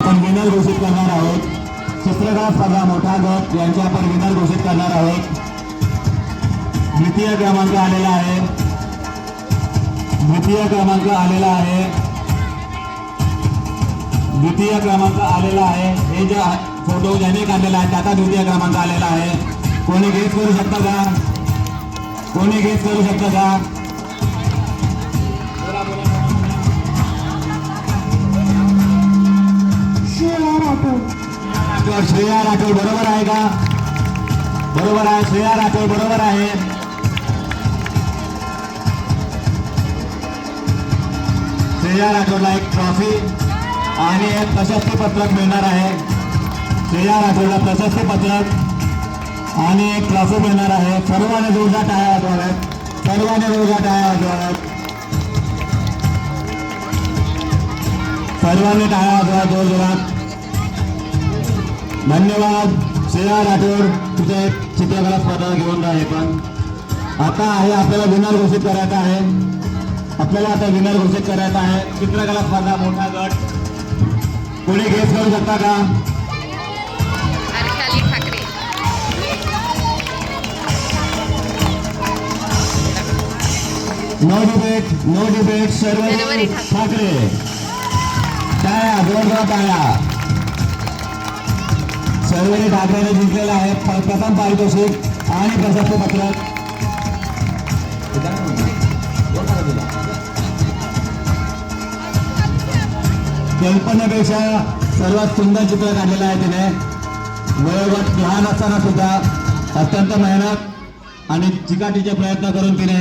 आपण विनर घोषित करणार आहोत। चित्रकला स्पर्धा मोठा गट यांचे आपण विनर घोषित करणार आहोत। द्वितीय क्रमांक आलेला आहे। द्वितीय क्रमांक आलेला आहे। द्वितीय क्रमांक आलेला आहे। हे जो फोटो ज्याने काढलेला आहे त्याचा द्वितीय क्रमांक आलेला आहे। कोणी गेस करू शकता का? कोणी गेस करू शकता का? श्रेया राठोड बरोबर आहे का? बरोबर आहे, श्रेया राठोड बरोबर आहे। श्रेया राठोडला एक ट्रॉफी आणि एक प्रशस्ती पत्रक मिळणार आहे। श्रेया राठोडला प्रशस्ती पत्रक आणि एक ट्रॉफी मिळणार आहे। सर्वांनी जोरदार टाळ्या वाजवाव्यात, सर्वांनी जोरदार टाळ्या वाजवाव्यात, सर्वांनी टाळ्या वाजवा जोरजोरात। धन्यवाद श्रेया राठोड, तुझे चित्रकला स्पर्धा घेऊन आहे। पण आता आहे आपल्याला विनर घोषित करायचा आहे। आपल्याला आता विनर घोषित करायचा आहे। चित्रकला स्पर्धा मोठा गट कोणी गेस करू शकता का? Harshali Thackeray. No debate, no debate. Sharvari Thackeray, टाळ्या, जोरदार टाळ्या। शर्वरी ठाकरेने जिंकलेला आहे प्रथम पारितोषिक आणि प्रशस्ती पत्रक। कल्पनेपेक्षा सर्वात सुंदर चित्र काढलेलं आहे तिने। वयोगट लहान असताना सुद्धा अत्यंत मेहनत आणि चिकाटीचे प्रयत्न करून तिने